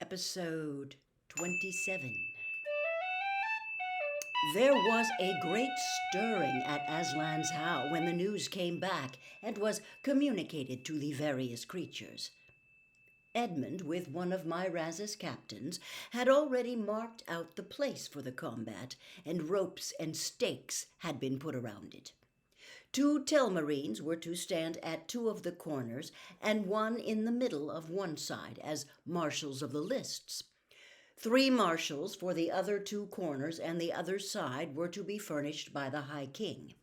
Episode 27. There was a great stirring at Aslan's Howe when the news came back and was communicated to the various creatures. Edmund, with one of Myraz's captains, had already marked out the place for the combat, and ropes and stakes had been put around it. 2 telmarines were to stand at 2 of the corners, and 1 in the middle of one side as marshals of the lists. 3 marshals for the other 2 corners and the other side were to be furnished by the High King.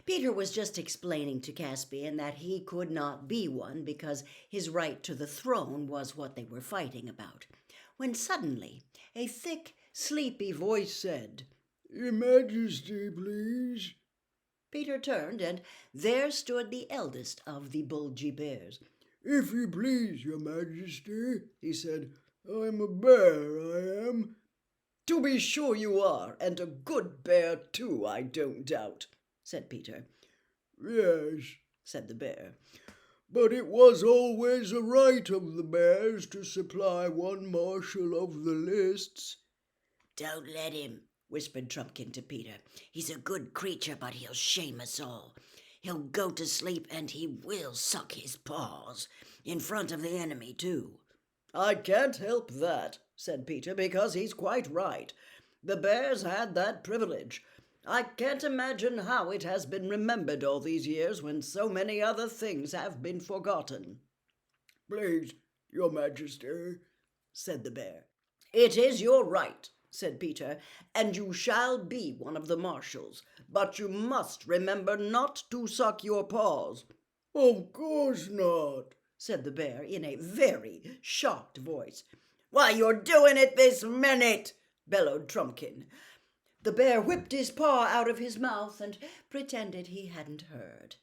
Peter was just explaining to Caspian that he could not be one because his right to the throne was what they were fighting about, when suddenly a thick, sleepy voice said, "Your Majesty, please." Peter turned, and there stood the eldest of the bulgy bears. "If you please, Your Majesty," he said, "I'm a bear, I am." "To be sure you are, and a good bear too, I don't doubt," said Peter. "Yes," said the bear. "but it was always a right of the bears to supply one marshal of the lists." "Don't let him," whispered Trumpkin to Peter. "He's a good creature, but he'll shame us all. He'll go to sleep, and he will suck his paws, in front of the enemy, too." "I can't help that," said Peter, "because he's quite right. The bears had that privilege. I can't imagine how it has been remembered all these years when so many other things have been forgotten." "Please, Your Majesty," said the bear. "It is your right," said Peter, "and you shall be one of the marshals. But you must remember not to suck your paws." "Of course not," said the bear in a very shocked voice. "Why, you're doing it this minute," bellowed Trumpkin. The bear whipped his paw out of his mouth and pretended he hadn't heard.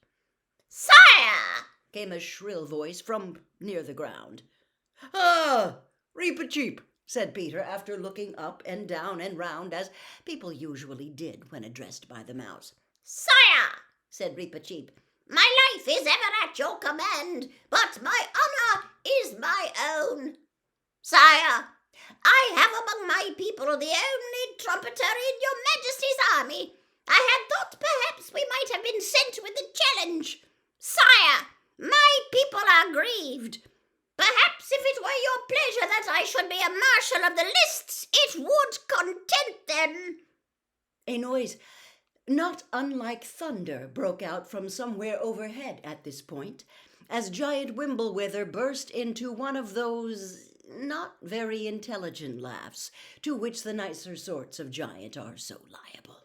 "Sire!" came a shrill voice from near the ground. "Ah, Reepicheep," said Peter, after looking up and down and round as people usually did when addressed by the mouse. "Sire," said Reepicheep, "my life is ever at your command, but my honour is my own. Sire, I have among my people the only trumpeter in your Majesty's army. I had thought perhaps we might have been sent with the challenge. Sire, my people are grieved. Perhaps if it were your pleasure that I should be a marshal of the lists, it would content them." A noise not unlike thunder broke out from somewhere overhead at this point, as Giant Wimblewither burst into one of those not very intelligent laughs to which the nicer sorts of giant are so liable.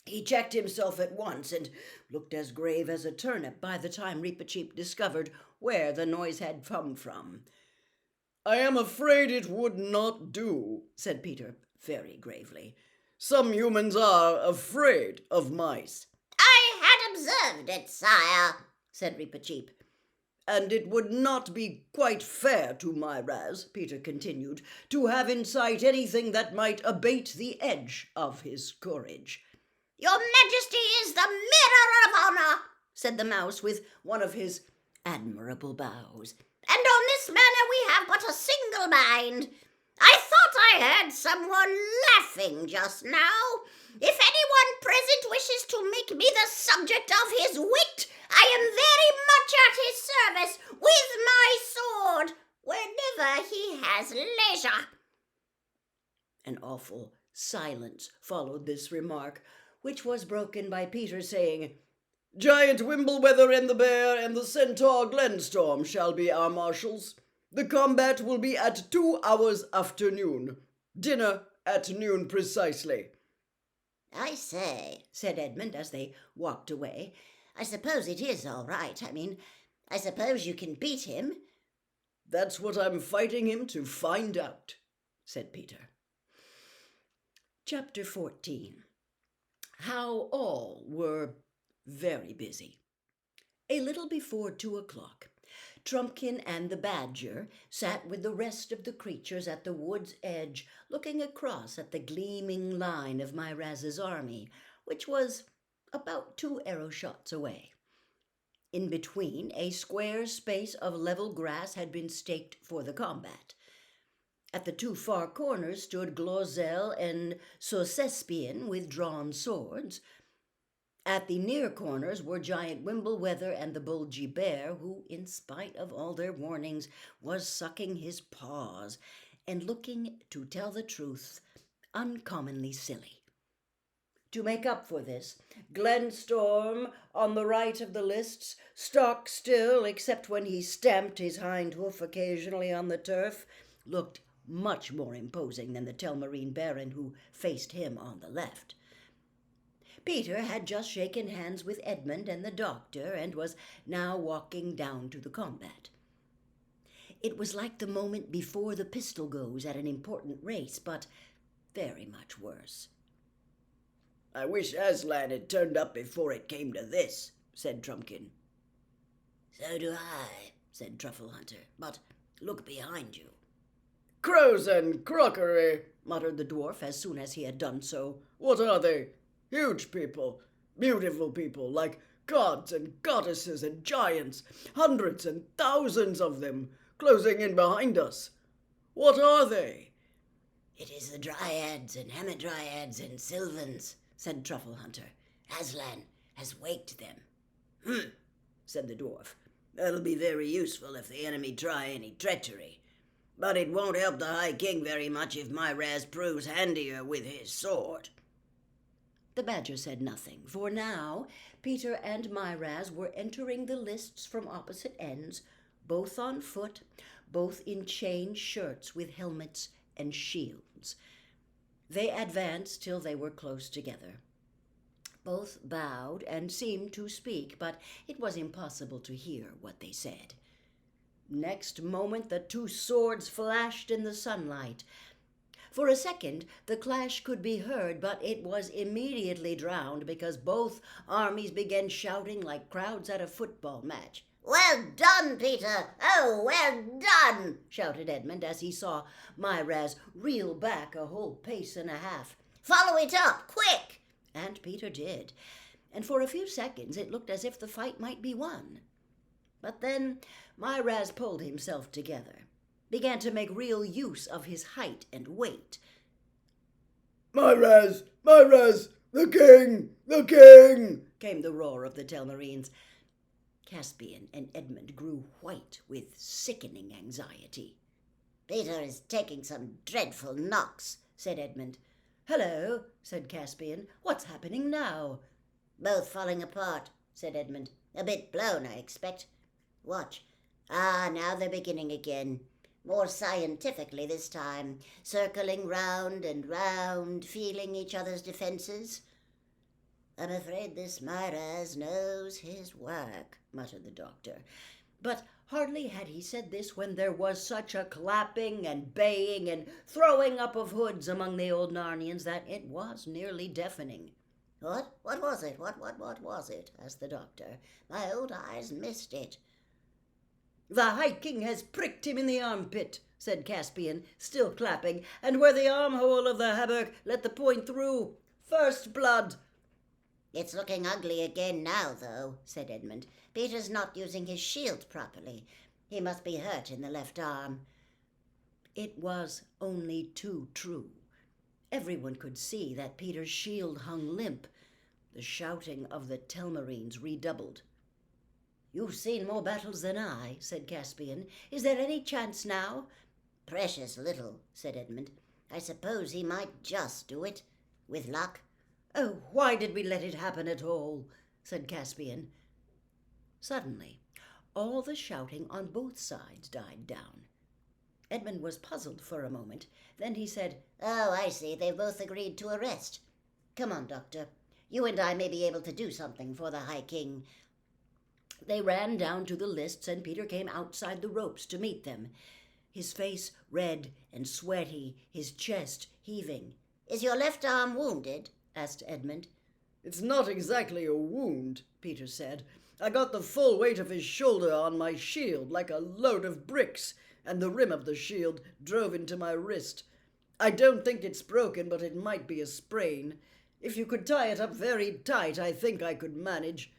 He checked himself at once and looked as grave as a turnip by the time Reepicheep discovered where the noise had come from. "I am afraid it would not do," said Peter very gravely. "Some humans are afraid of mice." "I had observed it, sire," said Reepicheep. "And it would not be quite fair to Myraz," Peter continued, "to have in sight anything that might abate the edge of his courage." "Your Majesty is the mirror of honour," said the mouse with one of his admirable bows. "And on this matter we have but a single mind. I thought I heard someone laughing just now. If anyone present wishes to make me the subject of his wit, I am very much at his service with my sword whenever he has leisure." An awful silence followed this remark, which was broken by Peter saying, "Giant Wimblewither and the bear and the centaur Glenstorm shall be our marshals. The combat will be at 2 hours after noon. Dinner at noon precisely." "I say," said Edmund as they walked away, "I suppose it is all right. I suppose you can beat him." "That's what I'm fighting him to find out," said Peter. Chapter 14. How all were very busy. A little before 2 o'clock, Trumpkin and the badger sat with the rest of the creatures at the wood's edge, looking across at the gleaming line of Myraz's army, which was about 2 arrow shots away. In between, a square space of level grass had been staked for the combat. At the two far corners stood Glorzel and Caspian with drawn swords. At the near corners were giant Wimbleweather and the bulgy bear, who, in spite of all their warnings, was sucking his paws and looking, to tell the truth, uncommonly silly. To make up for this, Glenstorm, on the right of the lists, stock still except when he stamped his hind hoof occasionally on the turf, looked much more imposing than the Telmarine Baron who faced him on the left. Peter had just shaken hands with Edmund and the doctor and was now walking down to the combat. It was like the moment before the pistol goes at an important race, but very much worse. "I wish Aslan had turned up before it came to this," said Trumpkin. "So do I," said Truffle Hunter, "but look behind you." "Crows and crockery," muttered the dwarf as soon as he had done so. "What are they? Huge people, beautiful people, like gods and goddesses and giants, hundreds and thousands of them, closing in behind us. What are they?" "It is the Dryads and Hamadryads and Sylvans," said Truffle Hunter. "Aslan has waked them." Said the dwarf. "That'll be very useful if the enemy try any treachery. But it won't help the High King very much if Myraz proves handier with his sword." The Badger said nothing, for now Peter and Myraz were entering the lists from opposite ends, both on foot, both in chain shirts with helmets and shields. They advanced till they were close together. Both bowed and seemed to speak, but it was impossible to hear what they said. Next moment the two swords flashed in the sunlight. For a second the clash could be heard, but it was immediately drowned because both armies began shouting like crowds at a football match. "Well done, Peter! Oh, well done!" shouted Edmund as he saw Myraz reel back a whole pace and a half. "Follow it up, quick!" And Peter did, and for a few seconds it looked as if the fight might be won. But then Myraz pulled himself together, began to make real use of his height and weight. "Myraz! Myraz! The king! The king!" came the roar of the Telmarines. Caspian and Edmund grew white with sickening anxiety. "Peter is taking some dreadful knocks," said Edmund. "Hello," said Caspian. "What's happening now?" "Both falling apart," said Edmund. "A bit blown, I expect. Watch. Ah, now they're beginning again. More scientifically this time, circling round and round, feeling each other's defenses." "I'm afraid this Myraz knows his work," muttered the doctor. But hardly had he said this when there was such a clapping and baying and throwing up of hoods among the old Narnians that it was nearly deafening. What was it? What was it?" asked the doctor. "My old eyes missed it." "The High King has pricked him in the armpit," said Caspian, still clapping, "and where the armhole of the hauberk let the point through. First blood." "It's looking ugly again now, though," said Edmund. "Peter's not using his shield properly. He must be hurt in the left arm." It was only too true. Everyone could see that Peter's shield hung limp. The shouting of the Telmarines redoubled. "You've seen more battles than I," said Caspian. "Is there any chance now?" "Precious little," said Edmund. "I suppose he might just do it, with luck." "Oh, why did we let it happen at all?" said Caspian. Suddenly, all the shouting on both sides died down. Edmund was puzzled for a moment. Then he said, "Oh, I see. They've both agreed to a rest. Come on, Doctor. You and I may be able to do something for the High King." They ran down to the lists, and Peter came outside the ropes to meet them, his face red and sweaty, his chest heaving. "Is your left arm wounded?" asked Edmund. "It's not exactly a wound," Peter said. "I got the full weight of his shoulder on my shield like a load of bricks, and the rim of the shield drove into my wrist. I don't think it's broken, but it might be a sprain. If you could tie it up very tight, I think I could manage.